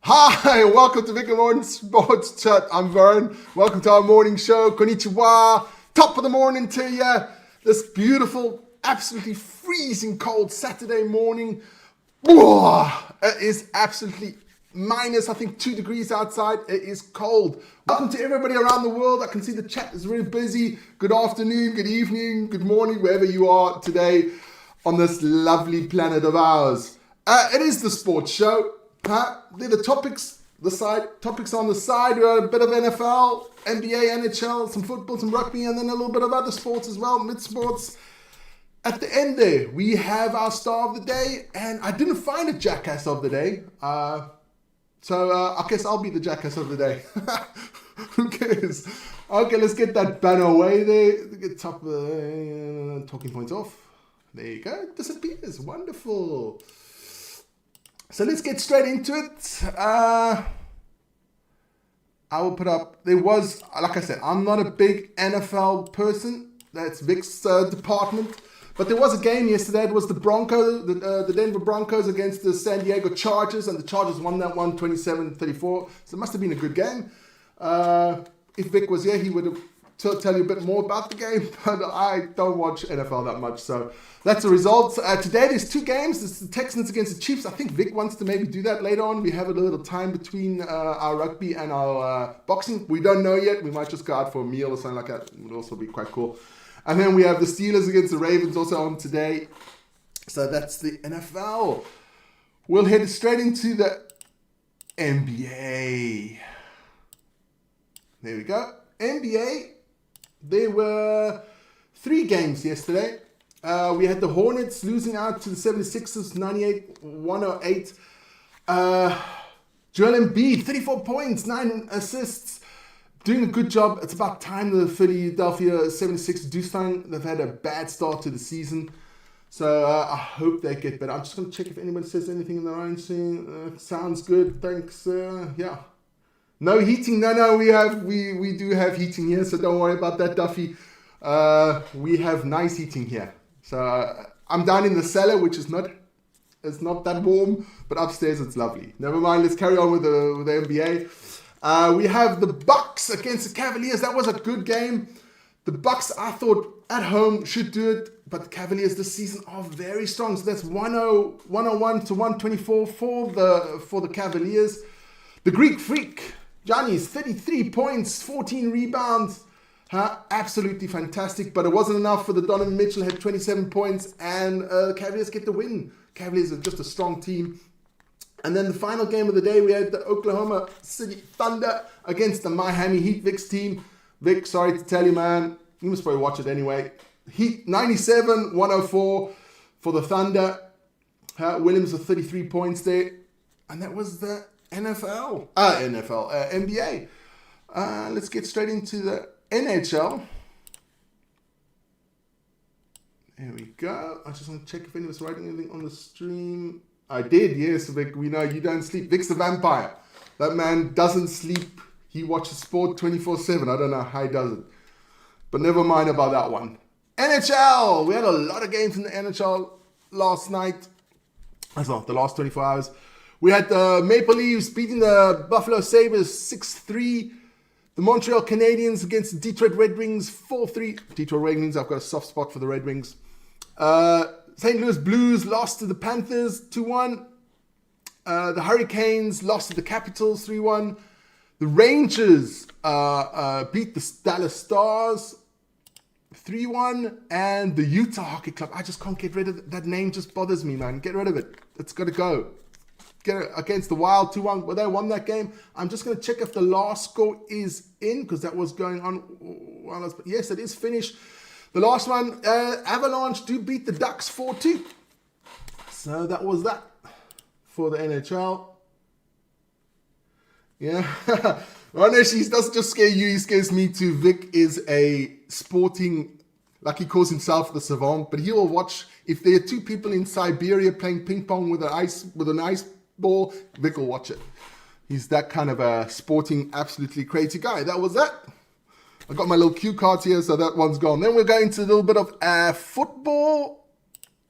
Hi, welcome to Vik and Wern Sports Chat. I'm Wern. Welcome to our morning show. Konnichiwa. Top of the morning to you. This beautiful, absolutely freezing cold Saturday morning. It is absolutely minus, I think, 2 degrees outside. It is cold. Welcome to everybody around the world. I can see the chat is really busy. Good afternoon, good evening, good morning, wherever you are today on this lovely planet of ours. It is the sports show. They're the topics, topics on the side. We had a bit of NFL, NBA, NHL, some football, some rugby, and then a little bit of other sports as well, mid-sports. At the end there, we have our star of the day, and I didn't find a jackass of the day. So I guess I'll be the jackass of the day. Who cares? Okay, let's get that banner away there. Get top talking points off. There you go. It disappears. Wonderful. So let's get straight into it. I will put up, there was, like I said, I'm not a big NFL person. That's Vic's department. But there was a game yesterday. It was the Denver Broncos against the San Diego Chargers. And the Chargers won that one 27-34. So it must have been a good game. If Vic was here, he would have tell you a bit more about the game. But I don't watch NFL that much. So that's the results. Today there's two games. It's the Texans against the Chiefs. I think Vic wants to maybe do that later on. We have a little time between our rugby and our boxing. We don't know yet. We might just go out for a meal or something like that. It would also be quite cool. And then we have the Steelers against the Ravens also on today. So that's the NFL. We'll head straight into the NBA. There we go. NBA. There were 3 games yesterday. We had the Hornets losing out to the 76ers 98-108. Joel Embiid, 34 points, 9 assists. Doing a good job. It's about time the Philadelphia 76ers do something. They've had a bad start to the season. So I hope they get better. I'm just going to check if anyone says anything in their own scene. Sounds good. Thanks. Yeah. No heating. No. We do have heating here. So don't worry about that, Duffy. We have nice heating here. So I'm down in the cellar, which is not that warm, but upstairs it's lovely. Never mind. Let's carry on with the NBA. We have the Bucks against the Cavaliers. That was a good game. The Bucks, I thought, at home should do it, but the Cavaliers this season are very strong. So that's 101 to 124 for the Cavaliers. The Greek Freak, Giannis, 33 points, 14 rebounds. Absolutely fantastic, but it wasn't enough for the Donovan Mitchell, had 27 points, and the Cavaliers get the win. Cavaliers are just a strong team. And then the final game of the day, we had the Oklahoma City Thunder against the Miami Heat, Vic's team. Vic, sorry to tell you, man, you must probably watch it anyway. Heat 97-104 for the Thunder. Williams with 33 points there. And that was the NBA. Let's get straight into the NHL. There we go. I just want to check if anyone's writing anything on the stream. I did, yes, Vic. We know you don't sleep. Vic's a vampire. That man doesn't sleep. He watches sport 24/7. I don't know how he does it. But never mind about that one. NHL. We had a lot of games in the NHL last night. That's not the last 24 hours. We had the Maple Leafs beating the Buffalo Sabres 6-3. The Montreal Canadiens against the Detroit Red Wings 4-3. Detroit Red Wings, I've got a soft spot for the Red Wings. St. Louis Blues lost to the Panthers 2-1. The Hurricanes lost to the Capitals 3-1. The Rangers beat the Dallas Stars 3-1. And the Utah Hockey Club, I just can't get rid of that name. Just bothers me, man. Get rid of it. It's got to go. Get it against the Wild 2-1. Well, they won that game. I'm just going to check if the last score is in, because that was going on. Yes, it is finished. The last one, Avalanche do beat the Ducks 4-2. So that was that for the NHL. Yeah. Ranesh, he doesn't just scare you, he scares me too. Vic is a sporting, like he calls himself the savant, but he will watch, if there are 2 people in Siberia playing ping pong with an ice ball, Vic will watch it. He's that kind of a sporting, absolutely crazy guy. That was that. I got my little cue cards here, so that one's gone. Then we're going to a little bit of football.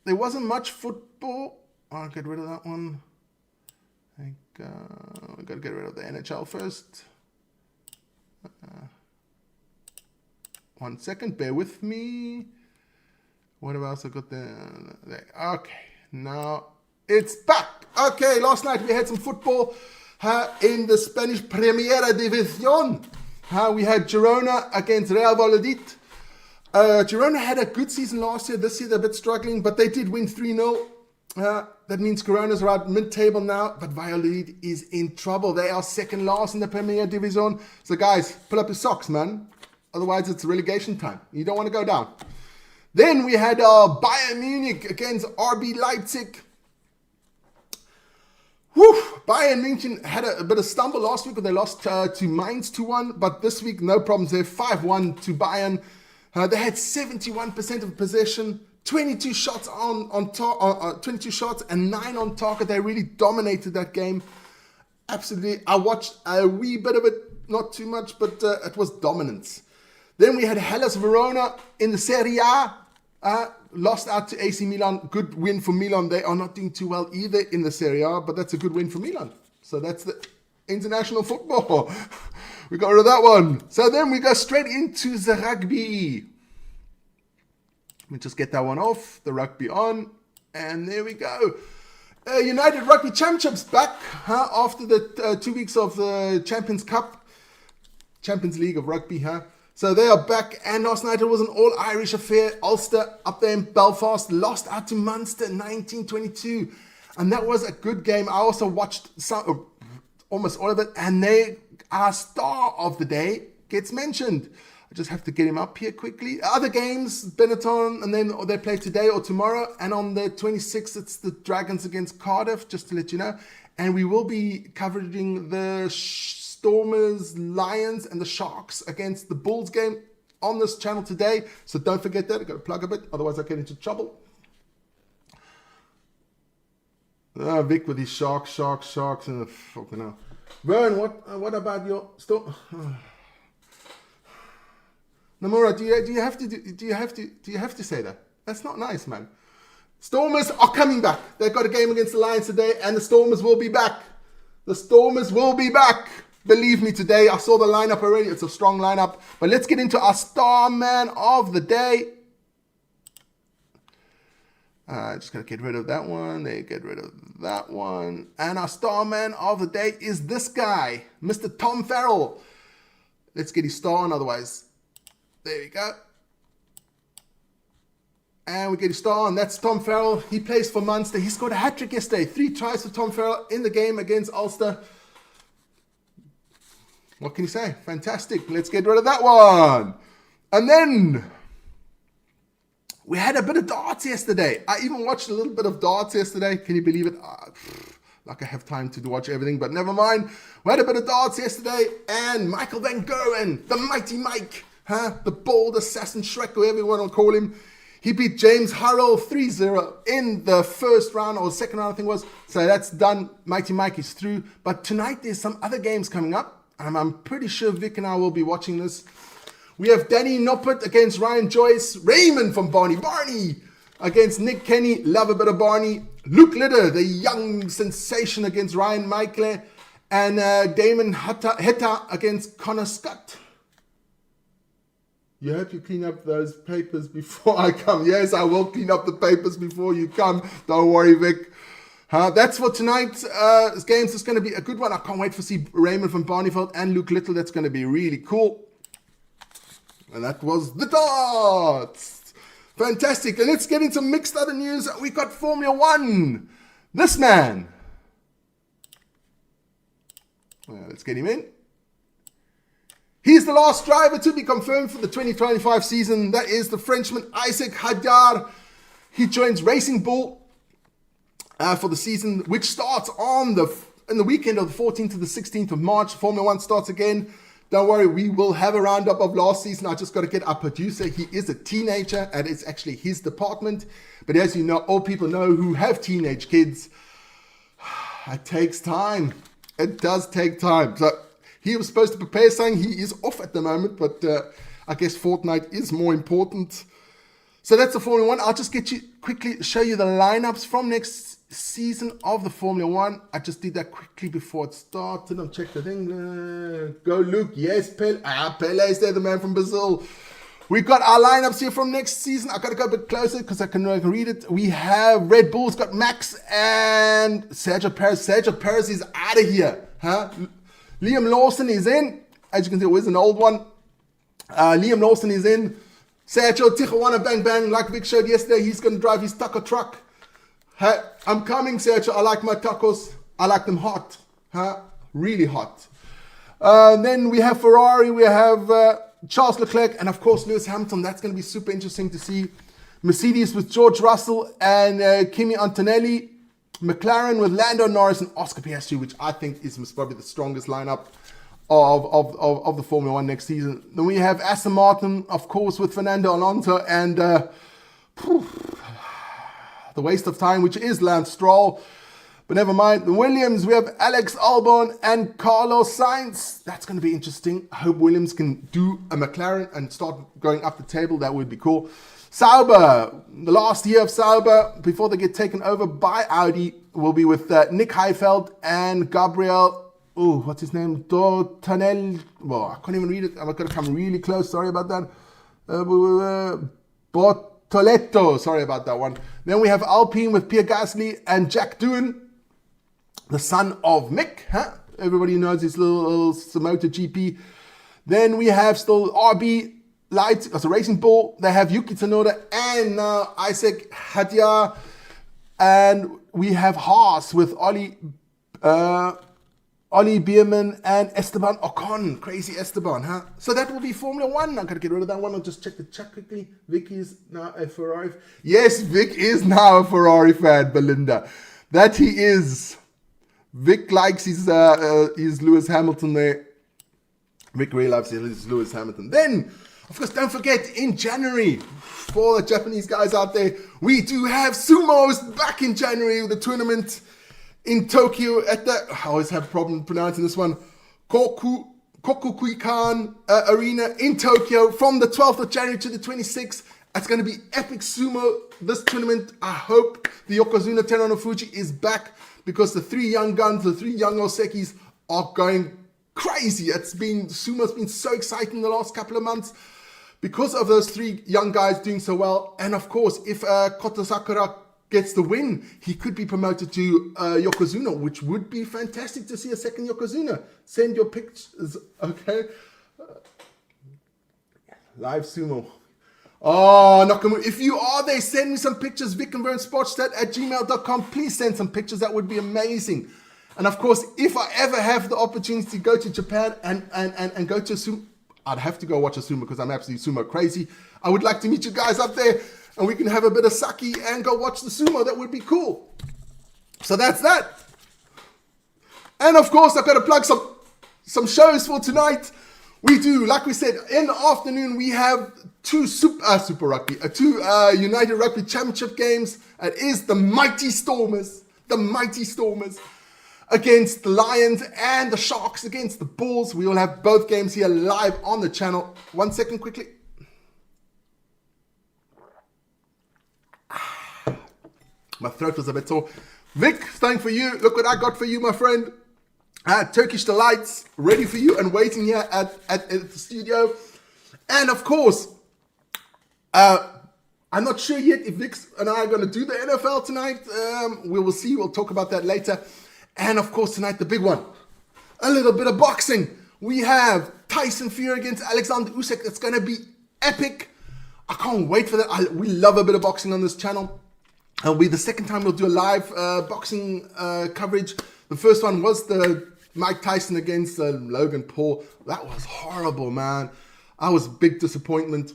There wasn't much football. I'll get rid of that one. Go got to get rid of the NHL first. 1 second, bear with me. What else I got there? Okay, now it's back. Okay, last night we had some football in the Spanish Primera División. We had Girona against Real Valladolid. Girona had a good season last year. This year they're a bit struggling, but they did win 3-0. That means Girona's around mid-table now, but Valladolid is in trouble. They are second last in the Primera División. So guys, pull up your socks, man. Otherwise it's relegation time. You don't want to go down. Then we had Bayern Munich against RB Leipzig. Bayern Munich had a bit of stumble last week, but they lost to Mainz 2-1. But this week, no problems there. 5-1 to Bayern. They had 71% of possession, 22 shots 22 shots and 9 on target. They really dominated that game. Absolutely. I watched a wee bit of it, not too much, but it was dominance. Then we had Hellas Verona in the Serie A. Lost out to AC Milan. Good win for Milan. They are not doing too well either in the Serie A, but that's a good win for Milan. So that's the international football. We got rid of that one. So then we go straight into the rugby. Let me just get that one off. The rugby on. And there we go. United Rugby Championships back after the 2 weeks of the Champions Cup. Champions League of Rugby. So they are back, and last night it was an all-Irish affair. Ulster up there in Belfast lost out to Munster 19-22, and that was a good game. I also watched almost all of it, and our star of the day gets mentioned. I just have to get him up here quickly. Other games, Benetton, and then they play today or tomorrow, and on the 26th it's the Dragons against Cardiff, just to let you know. And we will be covering the Stormers, Lions, and the Sharks against the Bulls game on this channel today. So don't forget that. I've got to plug a bit, otherwise I get into trouble. Vic with his sharks, and fucking hell. Wern, what about your Storm? Nomura, do you have to say that? That's not nice, man. Stormers are coming back. They've got a game against the Lions today, and the Stormers will be back. The Stormers will be back. Believe me, today I saw the lineup already. It's a strong lineup. But let's get into our star man of the day. Just going to get rid of that one. Get rid of that one. And our star man of the day is this guy, Mr. Tom Farrell. Let's get his star on, otherwise. There we go. And we get his star on. That's Tom Farrell. He plays for Munster. He scored a hat-trick yesterday. 3 tries for Tom Farrell in the game against Ulster. What can you say? Fantastic. Let's get rid of that one. And then we had a bit of darts yesterday. I even watched a little bit of darts yesterday. Can you believe it? Like I have time to watch everything, but never mind. We had a bit of darts yesterday, and Michael Van Gerwen, the mighty Mike, the bold assassin Shrek, whoever you want to call him, he beat James Harrell 3-0 in the first round, or second round I think it was. So that's done. Mighty Mike is through. But tonight there's some other games coming up. I'm pretty sure Vic and I will be watching this. We have Danny Noppert against Ryan Joyce. Raymond from Barney against Nick Kenny. Love a bit of Barney. Luke Litter, the young sensation, against Ryan Michael. And Damon Heta against Connor Scott. You hope you clean up those papers before I come. Yes, I will clean up the papers before you come. Don't worry, Vic. That's for tonight's games. It's going to be a good one. I can't wait to see Raymond from Barneyveld and Luke Little. That's going to be really cool. And that was the darts. Fantastic. And let's get into mixed other news. We got Formula 1. This man. Let's get him in. He's the last driver to be confirmed for the 2025 season. That is the Frenchman Isaac Hadjar. He joins Racing Bull for the season, which starts in the weekend of the 14th to the 16th of March. Formula 1 starts again. Don't worry, we will have a roundup of last season. I just got to get our producer. He is a teenager, and it's actually his department. But as you know, all people know who have teenage kids, it takes time. It does take time. So he was supposed to prepare something. He is off at the moment, but I guess Fortnite is more important. So that's the Formula One. I'll just quickly show you the lineups from next season of the Formula One. I just did that quickly before it started. I'll check the thing. Go Luke. Yes, Pele. Pele is there, the man from Brazil. We've got our lineups here from next season. I got to go a bit closer because I can read it. We have Red Bull's got Max and Sergio Perez. Sergio Perez is out of here. Liam Lawson is in. As you can see, it was an old one. Liam Lawson is in. Sergio Tijuana Bang Bang, like Vic showed yesterday, he's going to drive his taco truck. I'm coming, Sergio. I like my tacos. I like them hot. Really hot. Then we have Ferrari. We have Charles Leclerc. And, of course, Lewis Hamilton. That's going to be super interesting to see. Mercedes with George Russell and Kimi Antonelli. McLaren with Lando Norris and Oscar Piastri, which I think is probably the strongest lineup of the Formula One next season. Then we have Aston Martin, of course, with Fernando Alonso and the waste of time, which is Lance Stroll. But never mind. The Williams, we have Alex Albon and Carlos Sainz. That's going to be interesting. I hope Williams can do a McLaren and start going up the table. That would be cool. Sauber, the last year of Sauber before they get taken over by Audi will be with Nick Heifeld and Gabriel, what's his name? Dortanel. Well, I can't even read it. I'm going to come really close. Sorry about that. Bortoletto. Sorry about that one. Then we have Alpine with Pierre Gasly and Jack Doohan, the son of Mick. Everybody knows his little Motor GP. Then we have still RB Light as a Racing Bull. They have Yuki Tsunoda and now Isaac Hadjar. And we have Haas with Ollie Bierman and Esteban Ocon. Crazy Esteban, So that will be Formula One. I'm going to get rid of that one. I'll just check the chat quickly. Vic is now a Ferrari. Yes, Vic is now a Ferrari fan, Belinda. That he is. Vic likes his Lewis Hamilton there. Vic really loves his Lewis Hamilton. Then, of course, don't forget, in January, for all the Japanese guys out there, we do have sumos back in January with the tournament in Tokyo at the, I always have a problem pronouncing this one, Kokukuikan Arena in Tokyo from the 12th of January to the 26th. It's going to be epic sumo, this tournament. I hope the Yokozuna Teruno Fuji is back because the three young guns, the three young Osekis are going crazy. Sumo's been so exciting the last couple of months because of those three young guys doing so well. And of course, if Kota Sakura gets the win, he could be promoted to Yokozuna, which would be fantastic to see a second Yokozuna. Send your pictures, okay? Live sumo. Oh, Nakamura. If you are there, send me some pictures. Vik and Wern sportstat@gmail.com. Please send some pictures. That would be amazing. And of course, if I ever have the opportunity to go to Japan and go to a sumo, I'd have to go watch a sumo because I'm absolutely sumo crazy. I would like to meet you guys up there and we can have a bit of sake and go watch the sumo. That would be cool. So that's that. And of course, I've got to plug some shows for tonight. We do, like we said, in the afternoon, we have two Super Rugby, two United Rugby Championship games. It is the Mighty Stormers against the Lions and the Sharks against the Bulls. We will have both games here live on the channel. 1 second quickly. My throat was a bit sore. Vic, starting for you. Look what I got for you, my friend. Turkish Delights, ready for you and waiting here at the studio. And of course, I'm not sure yet if Vic and I are going to do the NFL tonight. We will see. We'll talk about that later. And of course, tonight, the big one. A little bit of boxing. We have Tyson Fury against Alexander Usyk. That's going to be epic. I can't wait for that. We love a bit of boxing on this channel. It'll be the second time we'll do a live boxing coverage. The first one was the Mike Tyson against Logan Paul. That was horrible, man. I was a big disappointment.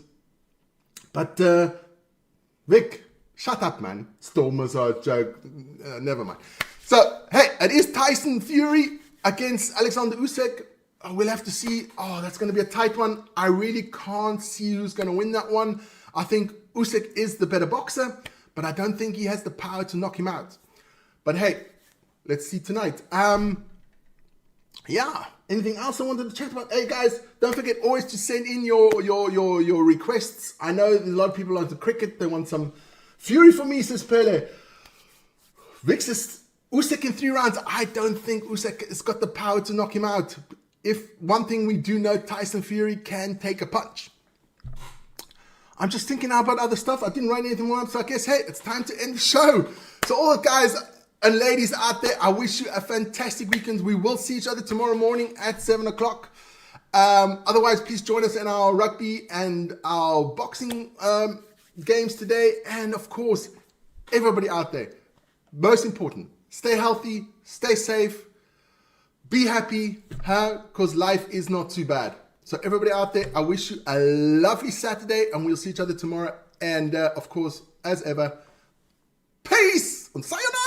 But Vic, shut up, man. Stormers are a joke. Never mind. So, hey, it is Tyson Fury against Alexander Usyk. We'll have to see. Oh, that's going to be a tight one. I really can't see who's going to win that one. I think Usyk is the better boxer, but I don't think he has the power to knock him out. But hey, let's see tonight. yeah, anything else I wanted to chat about? Hey guys, don't forget always to send in your requests. I know there's a lot of people onto cricket. They want some fury for me, says Pele. Vic says Usyk in 3 rounds. I don't think Usyk has got the power to knock him out. If one thing we do know, Tyson Fury can take a punch. I'm just thinking now about other stuff. I didn't write anything more up, so I guess, hey, it's time to end the show. So all the guys and ladies out there, I wish you a fantastic weekend. We will see each other tomorrow morning at 7 o'clock. Otherwise, please join us in our rugby and our boxing games today. And of course, everybody out there, most important, stay healthy, stay safe, be happy, because life is not too bad. So everybody out there, I wish you a lovely Saturday, and we'll see each other tomorrow. And of course, as ever, peace and sayonara.